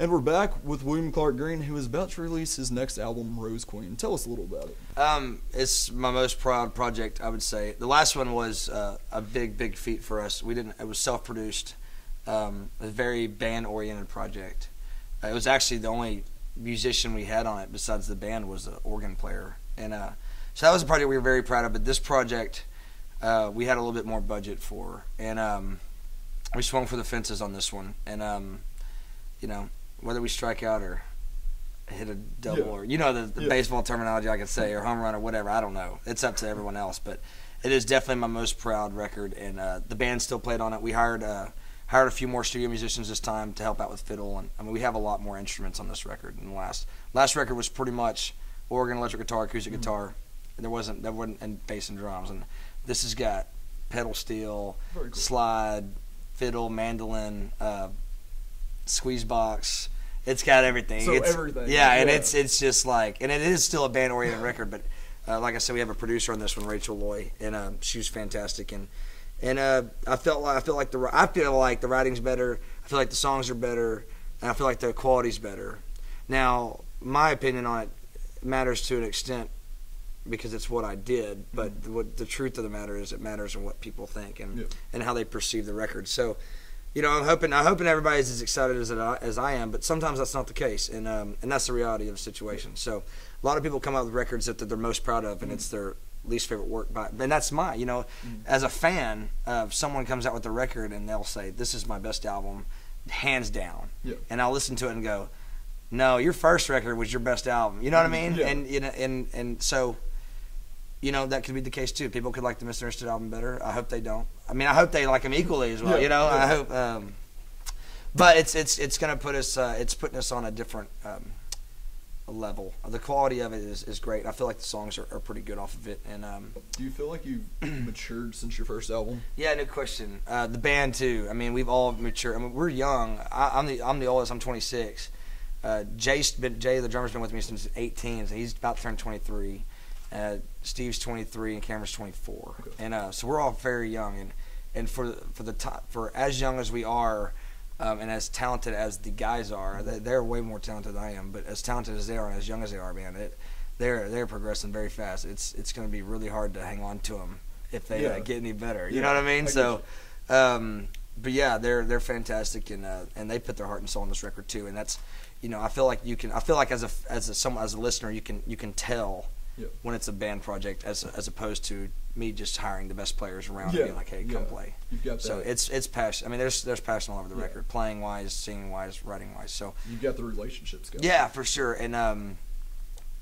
And we're back with William Clark Green, who is about to release his next album, Rose Queen. Tell us a little about it. It's my most proud project, I would say. The last one was a big feat for us. It was self-produced, a very band-oriented project. It was actually the only musician we had on it besides the band was an organ player, and so that was a project we were very proud of. But this project, we had a little bit more budget for, and we swung for the fences on this one, and whether we strike out or hit a double or the baseball terminology I could say, or home run or whatever, I don't know. It's up to everyone else, but it is definitely my most proud record, and the band still played on it. We hired a few more studio musicians this time to help out with fiddle, and I mean we have a lot more instruments on this record than the last record was pretty much organ, electric guitar, acoustic guitar. There wasn't and bass and drums, and this has got pedal steel, Very cool. slide, fiddle, mandolin, squeeze box. It's got everything. So everything. Yeah, and it's just like, and it is still a band-oriented record, but like I said, we have a producer on this one, Rachel Loy, and she was fantastic. And I feel like the writing's better. I feel like the songs are better, and I feel like the quality's better. Now, my opinion on it matters to an extent because it's what I did, but what the truth of the matter is, it matters in what people think and how they perceive the record. So, I'm hoping everybody's as excited as I am, but sometimes that's not the case, and that's the reality of the situation. So, a lot of people come out with records that they're most proud of, and it's their least favorite work and that's as a fan, someone comes out with a record and they'll say, "This is my best album, hands down," and I'll listen to it and go, "No, your first record was your best album." You know what I mean? And so. That could be the case too. People could like the Misunderstood album better. I hope they don't. I mean, I hope they like them equally as well. I hope. But it's going to put us. It's putting us on a different level. The quality of it is great. I feel like the songs are pretty good off of it. And do you feel like you've matured since your first album? Yeah, no question. The band too. I mean, we've all matured. I mean, we're young. I'm the oldest. I'm 26. Jay, the drummer's been with me since 18. So he's about to turn 23. Steve's 23 and Cameron's 24, and so we're all very young, and for as young as we are, and as talented as the guys are, they're way more talented than I am, but as talented as they are and as young as they are, man, they're progressing very fast. It's going to be really hard to hang on to them if they get any better. You know what I mean? But yeah, they're fantastic, and they put their heart and soul in this record too, and that's I feel like as a listener you can tell. When it's a band project, as opposed to me just hiring the best players around and being like, "Hey, come play." You've got that. So it's passion. I mean, there's passion all over the record, playing wise, singing wise, writing wise. So you've got the relationships going. Yeah, for sure. And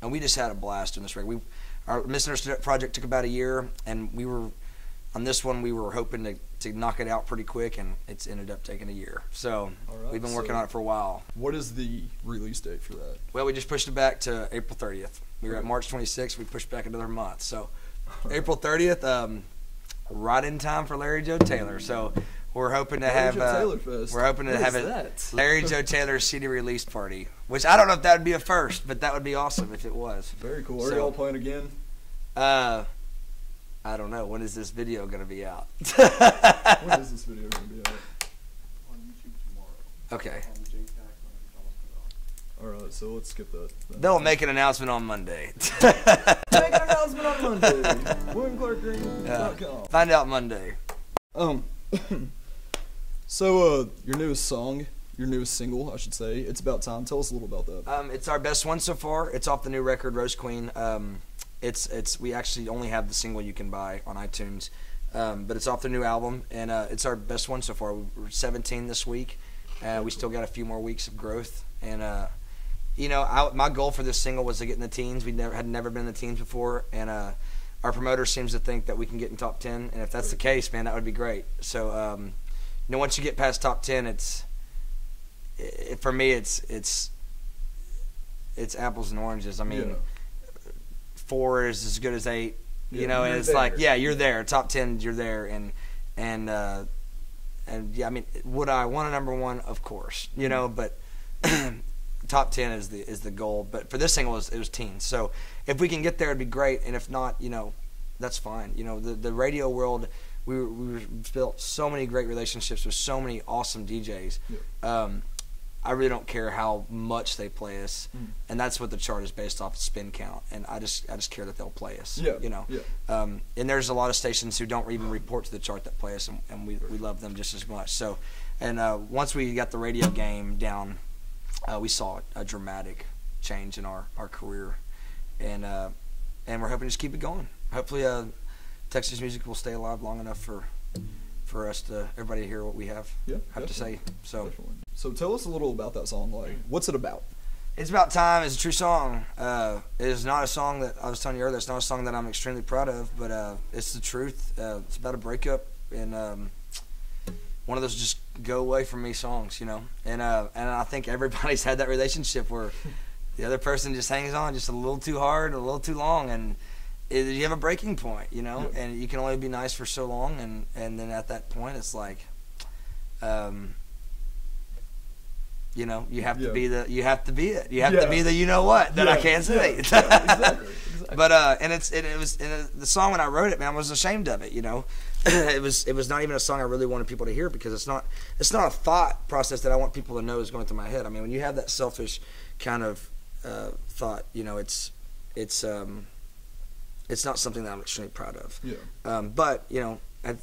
we just had a blast in this record. Our Misunderstood project took about a year, and on this one we were hoping to knock it out pretty quick, and it's ended up taking a year. So we've been working on it for a while. What is the release date for that? Well, we just pushed it back to April 30th. We were at March 26th. We pushed back another month. So April 30th, right in time for Larry Joe Taylor. So we're hoping to have Larry Joe Taylor CD release party, which I don't know if that would be a first, but that would be awesome if it was. Very cool. Are y'all playing again? I don't know. When is this video going to be out? When is this video going to be out? On YouTube tomorrow. Okay. All right, so let's skip that. They'll make an announcement on Monday. Make an announcement on Monday. WilliamClarkGreen.com. Find out Monday. So your newest song, your newest single, I should say, "It's About Time." Tell us a little about that. It's our best one so far. It's off the new record, Rose Queen. We actually only have the single you can buy on iTunes, but it's off the new album, and it's our best one so far. We're 17 this week. We still got a few more weeks of growth, and my goal for this single was to get in the teens. We had never been in the teens before, and our promoter seems to think that we can get in top 10, and if that's the case, man, that would be great. So, once you get past top 10, for me, it's apples and oranges. I mean, 4 is as good as 8, and it's there. Like, you're there. Top 10, you're there, and I mean, would I want a number 1? Of course, but. Top 10 is the goal, but for this single it was teens. So if we can get there, it'd be great, and if not, that's fine. The radio world, we built so many great relationships with so many awesome DJs, I really don't care how much they play us, and that's what the chart is based off of, spin count. And I just care that they'll play us. Yeah, you know. yeah. And there's a lot of stations who don't even report to the chart that play us, and we love them just as much. So, and once we got the radio game down, we saw a dramatic change in our career, and we're hoping to just keep it going. Hopefully, Texas music will stay alive long enough for us to everybody to hear what we have to say. So. Definitely. So tell us a little about that song. Like, what's it about? It's about time. It's a true song. It is not a song that I was telling you earlier. It's not a song that I'm extremely proud of, but it's the truth. It's about a breakup and one of those just go away from me songs, you know. And I think everybody's had that relationship where the other person just hangs on just a little too hard, a little too long, and you have a breaking point, you know. Yep. And you can only be nice for so long, and then at that point, it's like. You know, you have to be it. You have to be the you know what that I can't say. Exactly. But and it was the song when I wrote it, man, I was ashamed of it. You know, it was not even a song I really wanted people to hear because it's not a thought process that I want people to know is going through my head. I mean, when you have that selfish kind of thought, you know, it's not something that I'm extremely proud of. Yeah. But you know, at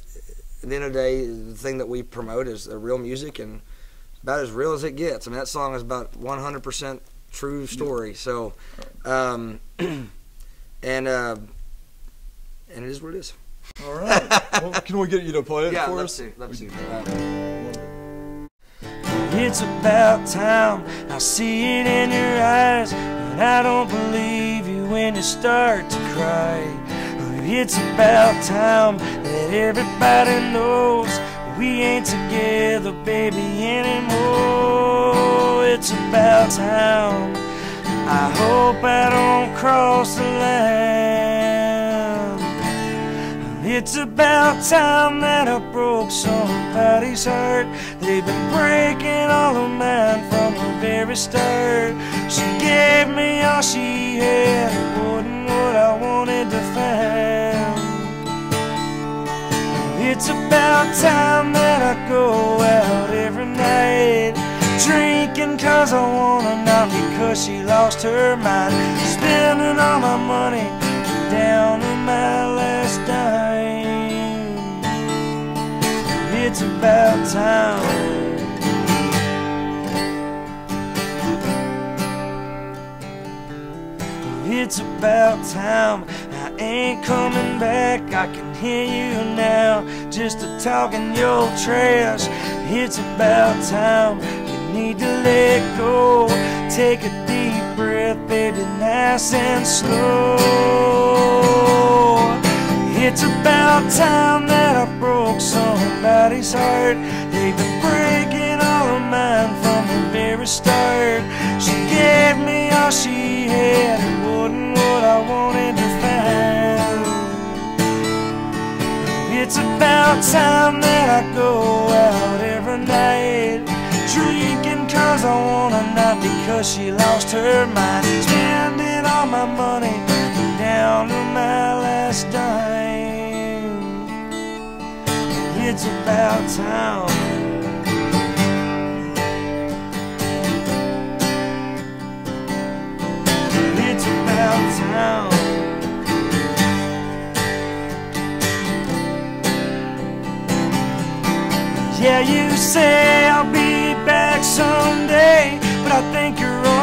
the end of the day, the thing that we promote is the real music and. About as real as it gets. I mean, that song is about 100% true story. So, and it is what it is. All right. Well, can we get you to play it for us? Love to. It's about time. I see it in your eyes, and I don't believe you when you start to cry. It's about time that everybody knows. We ain't together, baby, anymore. It's about time. I hope I don't cross the line. It's about time that I broke somebody's heart. They've been breaking all of mine from the very start. She gave me all she had. It wasn't what I wanted to find. It's about time that I go out every night, drinking cause I wanna, not because she lost her mind. Spending all my money down to my last dime. It's about time. It's about time. I ain't coming back. I can hear you now, just a talking your trash. It's about time. You need to let go. Take a deep breath, baby, nice and slow. It's about time that I broke somebody's heart. They've been breaking all of mine from the very start. She gave me all she had. It wasn't what I wanted to find. It's about time that I go out every night, drinking cause I wanna, not because she lost her mind. Spending all my money down to my last dime. It's about time. It's about time. Yeah, you say I'll be back someday, but I think you're wrong.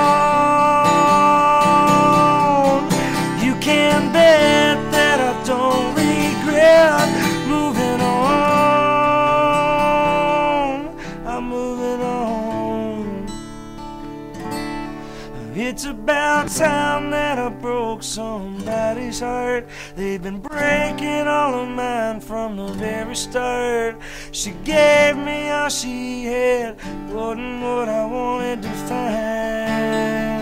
You can bet that I don't regret moving on. I'm moving on. It's about time that I broke somebody's heart. They've been breaking all of mine from the very start. She gave me all she had, wasn't what I wanted to find.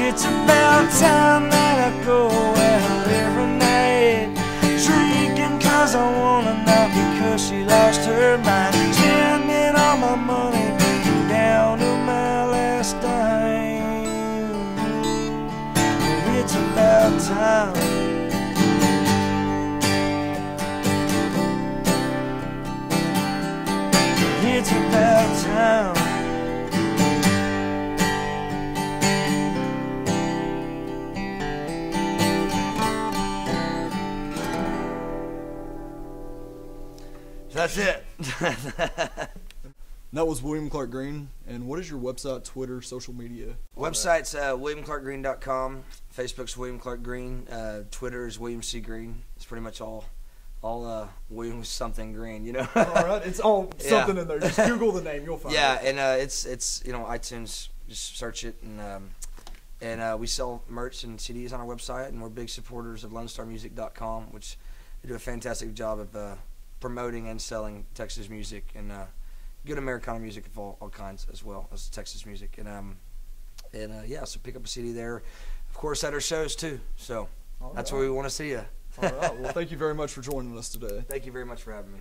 It's about time that I go out every night, drinking cause I wanna, not because she lost her mind. Spending all my money down to my last dime. It's about time. It's about time. That's it. That was William Clark Green. And what is your website, Twitter, social media? Website's WilliamClarkGreen.com. Facebook's William Clark Green. Twitter is William C. Green. It's pretty much all William something Green, you know. All right, it's all something Yeah. in there. Just Google the name, you'll find Yeah, it. and it's iTunes. Just search it, and we sell merch and CDs on our website, and we're big supporters of LoneStarMusic.com, which they do a fantastic job of promoting and selling Texas music and good Americana music of all kinds as well as Texas music, and yeah, so pick up a CD there. Of course, at our shows too. So All that's right. where we want to see you. All right. Well, thank you very much for joining us today. Thank you very much for having me.